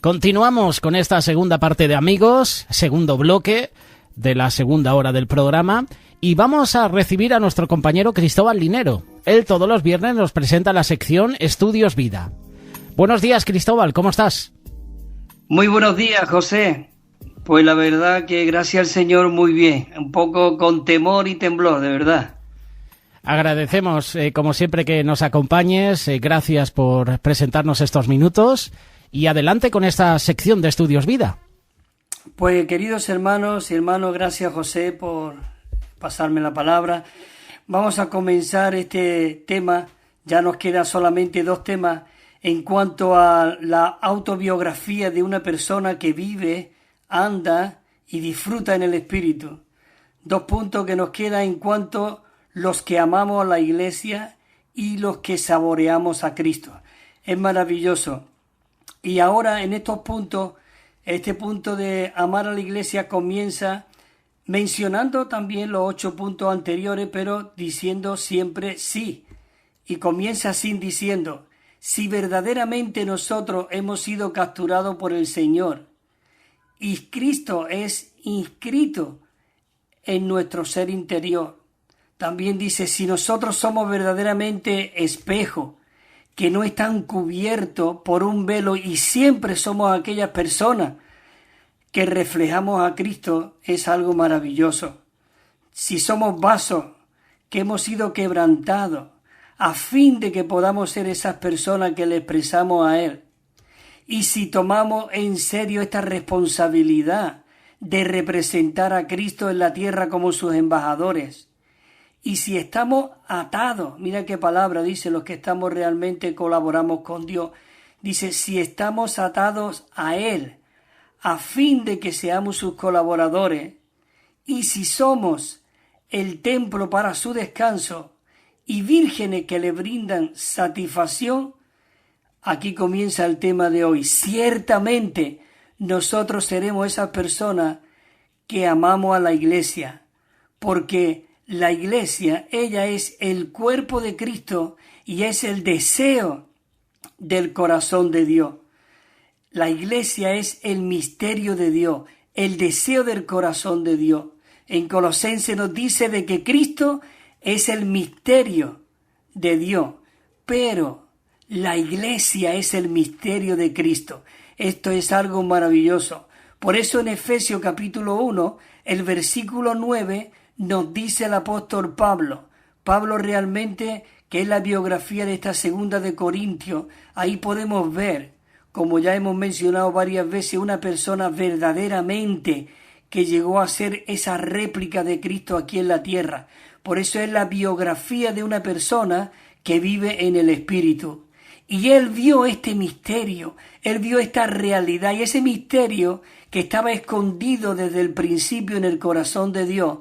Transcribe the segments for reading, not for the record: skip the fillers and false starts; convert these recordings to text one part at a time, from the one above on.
Continuamos con esta segunda parte de Amigos, segundo bloque de la segunda hora del programa, y vamos a recibir a nuestro compañero Cristóbal Linero. Él todos los viernes nos presenta la sección Estudios Vida. Buenos días, Cristóbal, ¿cómo estás? Muy buenos días, José. Pues la verdad que gracias al Señor muy bien, un poco con temor y temblor, de verdad. Agradecemos, como siempre, que nos acompañes, gracias por presentarnos estos minutos y adelante con esta sección de Estudios Vida. Pues queridos hermanos y hermanos, gracias José por pasarme la palabra. Vamos a comenzar este tema, ya nos quedan solamente 2 temas en cuanto a la autobiografía de una persona que vive, anda y disfruta en el Espíritu. 2 puntos que nos quedan en cuanto los que amamos a la Iglesia y los que saboreamos a Cristo. Es maravilloso. Y ahora en estos puntos, este punto de amar a la Iglesia comienza mencionando también los 8 puntos anteriores, pero diciendo siempre sí. Y comienza así diciendo: si verdaderamente nosotros hemos sido capturados por el Señor y Cristo es inscrito en nuestro ser interior. También dice, si nosotros somos verdaderamente espejo, que no están cubiertos por un velo y siempre somos aquellas personas que reflejamos a Cristo, es algo maravilloso. Si somos vasos que hemos sido quebrantados a fin de que podamos ser esas personas que le expresamos a Él. Y si tomamos en serio esta responsabilidad de representar a Cristo en la tierra como sus embajadores, y si estamos atados, mira qué palabra dice, los que estamos realmente colaboramos con Dios, dice, si estamos atados a Él, a fin de que seamos sus colaboradores, y si somos el templo para su descanso, y vírgenes que le brindan satisfacción, aquí comienza el tema de hoy. Ciertamente nosotros seremos esas personas que amamos a la Iglesia, porque la Iglesia, ella es el cuerpo de Cristo y es el deseo del corazón de Dios. La Iglesia es el misterio de Dios, el deseo del corazón de Dios. En Colosenses nos dice de que Cristo es el misterio de Dios, pero la Iglesia es el misterio de Cristo. Esto es algo maravilloso. Por eso en Efesios capítulo 1, el versículo 9, nos dice el apóstol Pablo. Pablo realmente, que es la biografía de esta segunda de Corintios, ahí podemos ver, como ya hemos mencionado varias veces, una persona verdaderamente que llegó a ser esa réplica de Cristo aquí en la tierra. Por eso es la biografía de una persona que vive en el Espíritu. Y él vio este misterio, él vio esta realidad, y ese misterio que estaba escondido desde el principio en el corazón de Dios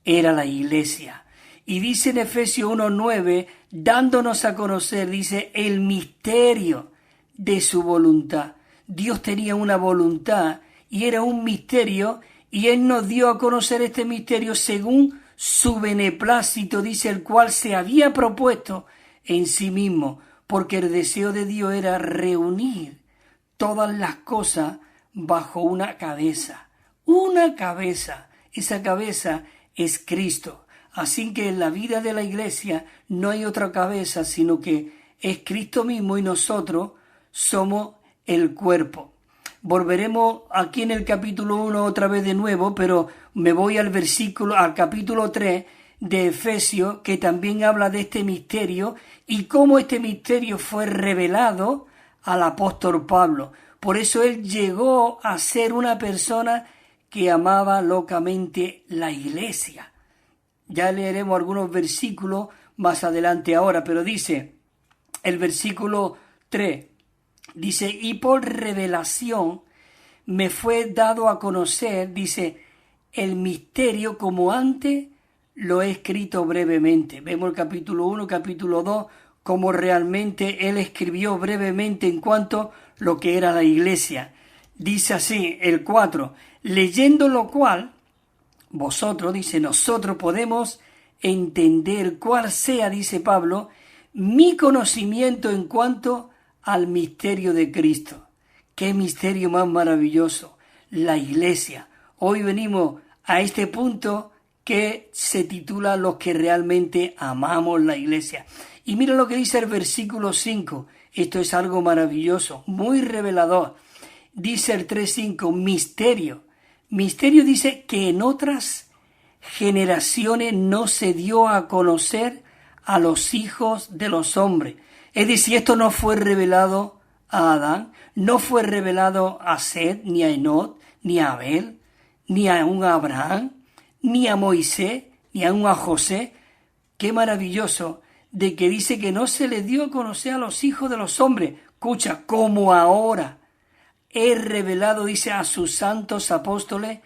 era la Iglesia. Y dice en Efesios 1:9, dándonos a conocer, dice, el misterio de su voluntad. Dios tenía una voluntad y era un misterio, y Él nos dio a conocer este misterio según su beneplácito, dice, el cual se había propuesto en sí mismo, porque el deseo de Dios era reunir todas las cosas bajo una cabeza. Una cabeza. Esa cabeza es Cristo. Así que en la vida de la Iglesia no hay otra cabeza, sino que es Cristo mismo y nosotros somos el cuerpo. Volveremos aquí en el capítulo 1 otra vez de nuevo, pero me voy al capítulo 3 de Efesios, que también habla de este misterio y cómo este misterio fue revelado al apóstol Pablo. Por eso él llegó a ser una persona que amaba locamente la Iglesia. Ya leeremos algunos versículos más adelante ahora, pero dice el versículo 3, dice, y por revelación me fue dado a conocer, dice, el misterio como antes lo he escrito brevemente. Vemos el capítulo 1, capítulo 2, como realmente él escribió brevemente en cuanto a lo que era la Iglesia. Dice así, el 4, leyendo lo cual, vosotros, dice, nosotros podemos entender cuál sea, dice Pablo, mi conocimiento en cuanto al misterio de Cristo, Qué misterio más maravilloso, la iglesia. Hoy venimos a este punto que se titula Los que realmente amamos la iglesia. Y mira lo que dice el versículo 5. Esto es algo maravilloso, muy revelador. Dice el 3:5, misterio. Misterio dice que en otras generaciones no se dio a conocer a los hijos de los hombres. Es decir, esto no fue revelado a Adán, no fue revelado a Set, ni a Enoc, ni a Abel, ni a un Abraham, ni a Moisés, ni a un a José. Qué maravilloso de que dice que no se le dio a conocer a los hijos de los hombres. Escucha, como ahora es revelado, dice, a sus santos apóstoles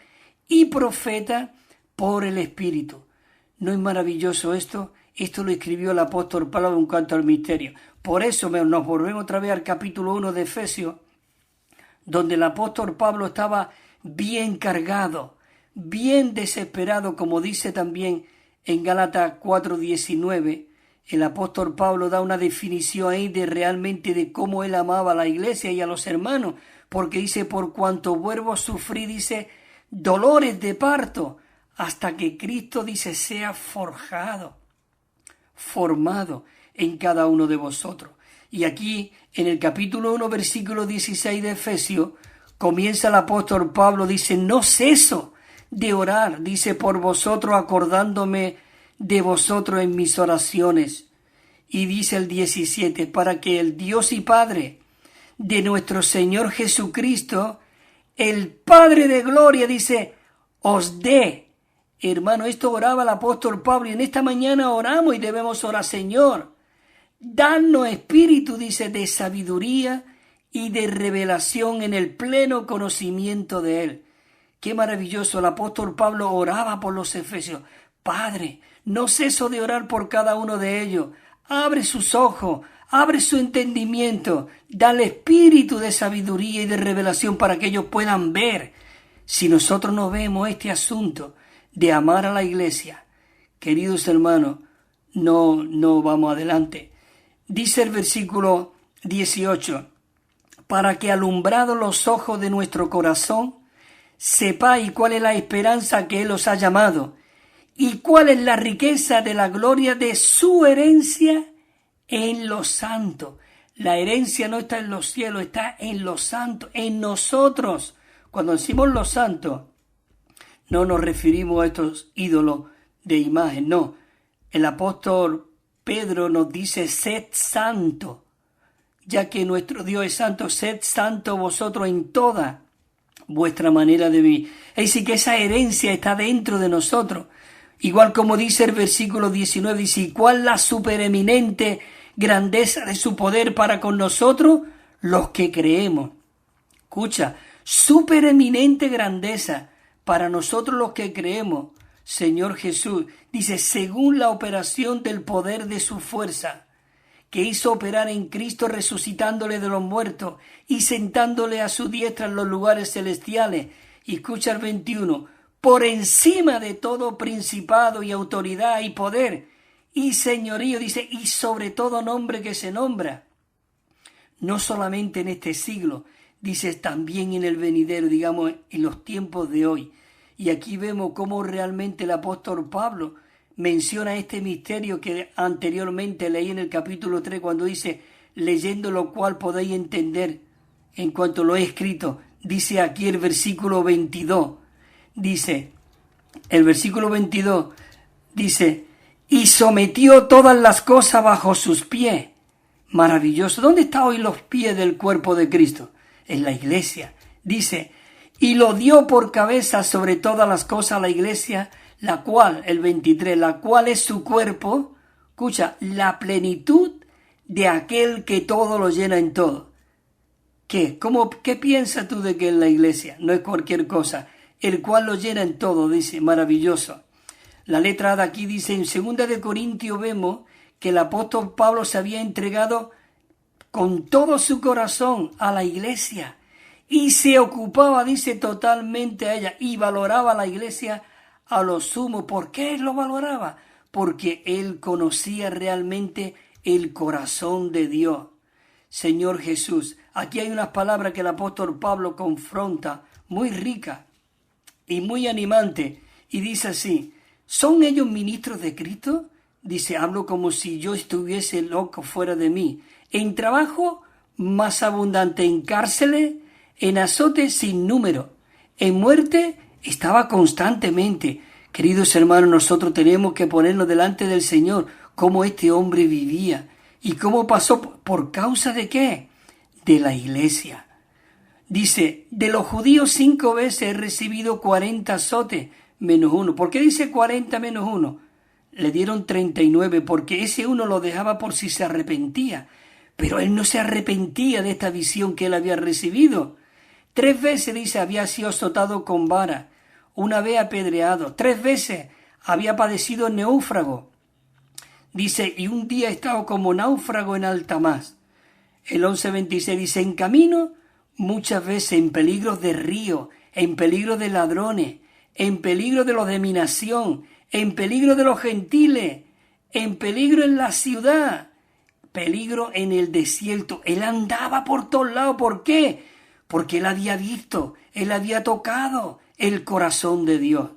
y profetas por el Espíritu. ¿No es maravilloso esto? Esto lo escribió el apóstol Pablo en cuanto al misterio. Por eso nos volvemos otra vez al capítulo 1 de Efesios, donde el apóstol Pablo estaba bien cargado, bien desesperado, como dice también en Gálatas 4:19. El apóstol Pablo da una definición ahí de realmente de cómo él amaba a la iglesia y a los hermanos, porque dice, por cuanto vuelvo a sufrir, dice, dolores de parto, hasta que Cristo, dice, sea formado en cada uno de vosotros. Y aquí, en el capítulo 1, versículo 16 de Efesios, comienza el apóstol Pablo, dice, no ceso de orar, dice, por vosotros, acordándome de vosotros en mis oraciones. Y dice el 17, para que el Dios y Padre de nuestro Señor Jesucristo, el Padre de gloria, dice, os dé. Hermano, esto oraba el apóstol Pablo y en esta mañana oramos y debemos orar, Señor, danos espíritu, dice, de sabiduría y de revelación en el pleno conocimiento de Él. Qué maravilloso, el apóstol Pablo oraba por los efesios. Padre, no ceso de orar por cada uno de ellos. Abre sus ojos, abre su entendimiento, dale espíritu de sabiduría y de revelación para que ellos puedan ver. Si nosotros no vemos este asunto de amar a la iglesia, queridos hermanos, no vamos adelante. Dice el versículo 18, para que alumbrados los ojos de nuestro corazón, sepáis cuál es la esperanza que Él os ha llamado y cuál es la riqueza de la gloria de su herencia en los santos. La herencia no está en los cielos, está en los santos, en nosotros. Cuando decimos los santos, no nos referimos a estos ídolos de imagen, no. El apóstol Pedro nos dice, sed santo, ya que nuestro Dios es santo, sed santo vosotros en toda vuestra manera de vivir. Es decir, que esa herencia está dentro de nosotros. Igual como dice el versículo 19, dice, ¿y cuál la supereminente grandeza de su poder para con nosotros? Los que creemos. Escucha, supereminente grandeza para nosotros los que creemos, Señor Jesús, dice, según la operación del poder de su fuerza, que hizo operar en Cristo resucitándole de los muertos y sentándole a su diestra en los lugares celestiales. Y escucha el 21, por encima de todo principado y autoridad y poder y señorío, dice, y sobre todo nombre que se nombra, no solamente en este siglo, dice, también en el venidero, digamos, en los tiempos de hoy. Y aquí vemos cómo realmente el apóstol Pablo menciona este misterio que anteriormente leí en el capítulo 3, cuando dice, leyendo lo cual podéis entender en cuanto lo he escrito. Dice aquí el versículo 22, dice, el versículo 22, dice, y sometió todas las cosas bajo sus pies. Maravilloso. ¿Dónde están hoy los pies del cuerpo de Cristo? En la iglesia. Dice, y lo dio por cabeza sobre todas las cosas a la iglesia, la cual, el 23, la cual es su cuerpo, escucha, la plenitud de aquel que todo lo llena en todo. ¿Qué? ¿Qué piensas tú de que es la iglesia? No es cualquier cosa. El cual lo llena en todo, dice, maravilloso. La letra de aquí dice, en 2 de Corintios vemos que el apóstol Pablo se había entregado con todo su corazón a la iglesia y se ocupaba, dice, totalmente a ella y valoraba a la iglesia a lo sumo. ¿Por qué él lo valoraba? Porque él conocía realmente el corazón de Dios. Señor Jesús, Aquí hay unas palabras que el apóstol Pablo confronta, muy ricas y muy animantes, y dice así: ¿son ellos ministros de Cristo? Dice, hablo como si yo estuviese loco fuera de mí. En trabajo más abundante, en cárceles, en azotes sin número, en muerte estaba constantemente. Queridos hermanos, nosotros tenemos que ponernos delante del Señor, cómo este hombre vivía y cómo pasó, por causa de qué, de la iglesia. Dice, de los judíos 5 veces he recibido 40 azotes menos uno. ¿Por qué dice 40 menos uno? Le dieron 39, porque ese uno lo dejaba por si se arrepentía. Pero él no se arrepentía de esta visión que él había recibido. 3 veces, dice, había sido azotado con vara, una vez apedreado, 3 veces había padecido náufrago. Dice, y un día he estado como náufrago en alta mar. El 11:26 dice, en camino, muchas veces en peligros de río, en peligro de ladrones, en peligro de los de mi nación, en peligro de los gentiles, en peligro en la ciudad, peligro en el desierto. Él andaba por todos lados. ¿Por qué? Porque él había visto, él había tocado el corazón de Dios.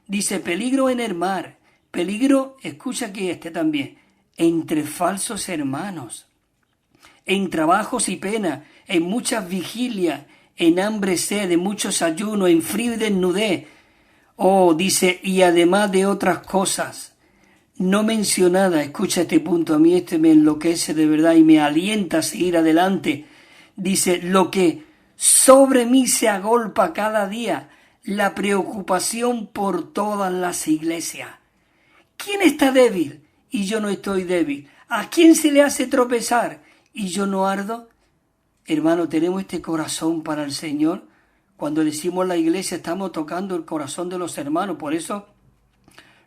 Dice, peligro en el mar, peligro, escucha aquí también, entre falsos hermanos, en trabajos y penas, en muchas vigilias, en hambre y sed, en muchos ayunos, en frío y desnudez. Oh, dice, y además de otras cosas no mencionadas. Escucha este punto, a mí me enloquece de verdad y me alienta a seguir adelante. Dice, lo que sobre mí se agolpa cada día, la preocupación por todas las iglesias. ¿Quién está débil y yo no estoy débil? ¿A quién se le hace tropezar y yo no ardo? Hermano, tenemos este corazón para el Señor. Cuando decimos la iglesia, estamos tocando el corazón de los hermanos. Por eso,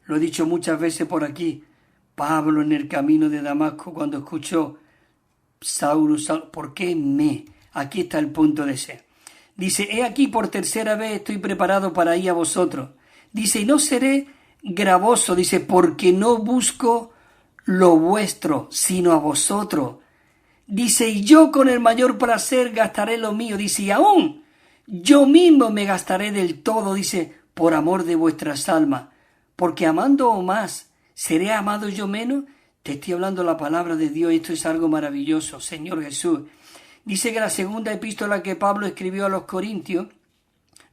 lo he dicho muchas veces por aquí, Pablo en el camino de Damasco, cuando escuchó Saulo, ¿por qué me? Aquí está el punto de ser. Dice, he aquí por tercera vez estoy preparado para ir a vosotros. Dice, y no seré gravoso, dice, porque no busco lo vuestro, sino a vosotros. Dice, y yo con el mayor placer gastaré lo mío. Dice, y aún yo mismo me gastaré del todo, dice, por amor de vuestras almas. Porque amando más, ¿seré amado yo menos? Te estoy hablando la palabra de Dios, esto es algo maravilloso, Señor Jesús. Dice que la segunda epístola que Pablo escribió a los Corintios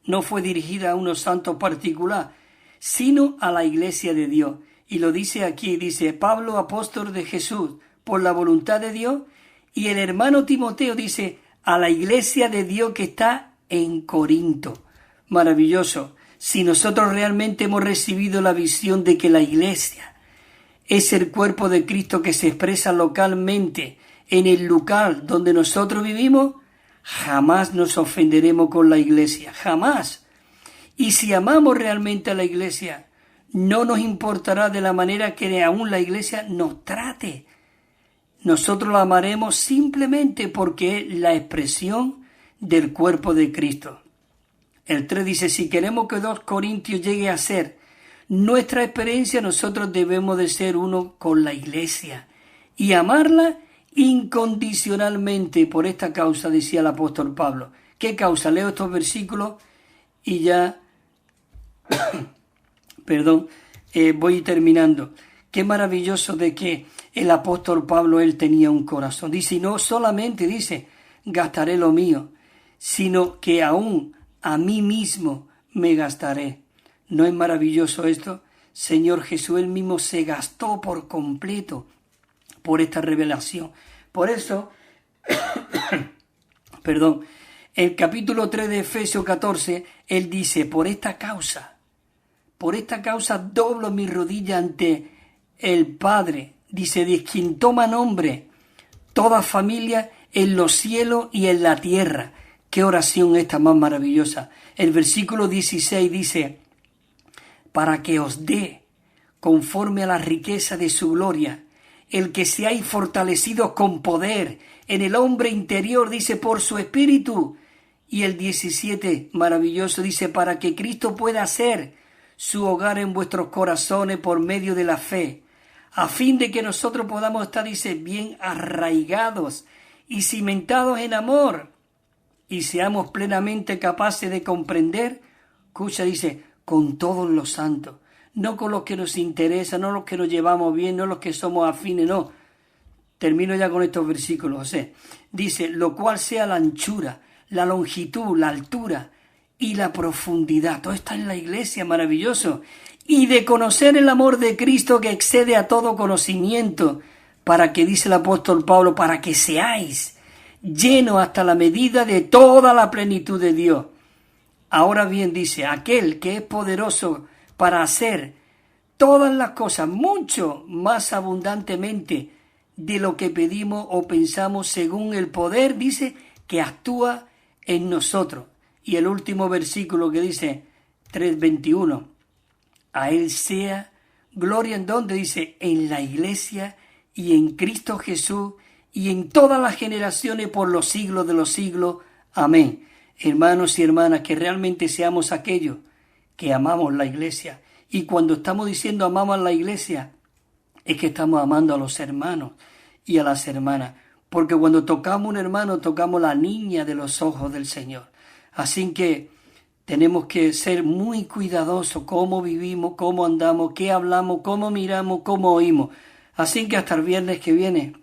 no fue dirigida a unos santos particular, sino a la iglesia de Dios. Y lo dice aquí, dice, Pablo, apóstol de Jesús, por la voluntad de Dios, y el hermano Timoteo dice, a la iglesia de Dios que está en Corinto. Maravilloso. Si nosotros realmente hemos recibido la visión de que la iglesia es el cuerpo de Cristo que se expresa localmente en el lugar donde nosotros vivimos, jamás nos ofenderemos con la iglesia, jamás. Y si amamos realmente a la iglesia, no nos importará de la manera que aún la iglesia nos trate. Nosotros la amaremos simplemente porque es la expresión del cuerpo de Cristo. El 3 dice, si queremos que 2 Corintios llegue a ser nuestra experiencia, nosotros debemos de ser uno con la iglesia y amarla incondicionalmente. Por esta causa, decía el apóstol Pablo. ¿Qué causa? Leo estos versículos y ya, voy terminando. Qué maravilloso de que el apóstol Pablo, él tenía un corazón. Dice, y no solamente, dice, gastaré lo mío, sino que aún a mí mismo me gastaré. ¿No es maravilloso esto? Señor Jesús, él mismo se gastó por completo por esta revelación. Por eso, el capítulo 3 de Efesios 14, él dice, por esta causa doblo mi rodilla ante el Padre, dice, de quien toma nombre toda familia en los cielos y en la tierra. Qué oración esta más maravillosa. El versículo 16 dice, para que os dé, conforme a la riqueza de su gloria, el que seáis fortalecidos con poder en el hombre interior, dice, por su espíritu. Y el 17, maravilloso, dice, para que Cristo pueda hacer su hogar en vuestros corazones por medio de la fe, a fin de que nosotros podamos estar, dice, bien arraigados y cimentados en amor, y seamos plenamente capaces de comprender, escucha, dice, con todos los santos, no con los que nos interesa, no los que nos llevamos bien, no los que somos afines, no. Termino ya con estos versículos, José. Dice, lo cual sea la anchura, la longitud, la altura y la profundidad. Todo está en la iglesia, maravilloso. Y de conocer el amor de Cristo que excede a todo conocimiento, para que, dice el apóstol Pablo, para que seáis llenos hasta la medida de toda la plenitud de Dios. Ahora bien, dice, aquel que es poderoso para hacer todas las cosas mucho más abundantemente de lo que pedimos o pensamos, según el poder, dice, que actúa en nosotros. Y el último versículo que dice, 3:21, a Él sea gloria en donde, dice, en la iglesia y en Cristo Jesús y en todas las generaciones por los siglos de los siglos. Amén. Hermanos y hermanas, que realmente seamos aquellos que amamos la iglesia. Y cuando estamos diciendo amamos a la iglesia, es que estamos amando a los hermanos y a las hermanas. Porque cuando tocamos a un hermano, tocamos la niña de los ojos del Señor. Así que tenemos que ser muy cuidadosos cómo vivimos, cómo andamos, qué hablamos, cómo miramos, cómo oímos. Así que hasta el viernes que viene,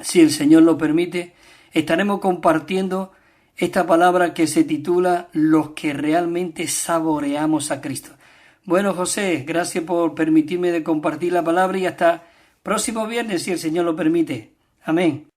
si el Señor lo permite, estaremos compartiendo esta palabra que se titula Los que realmente saboreamos a Cristo. Bueno, José, gracias por permitirme de compartir la palabra y hasta próximo viernes, si el Señor lo permite. Amén.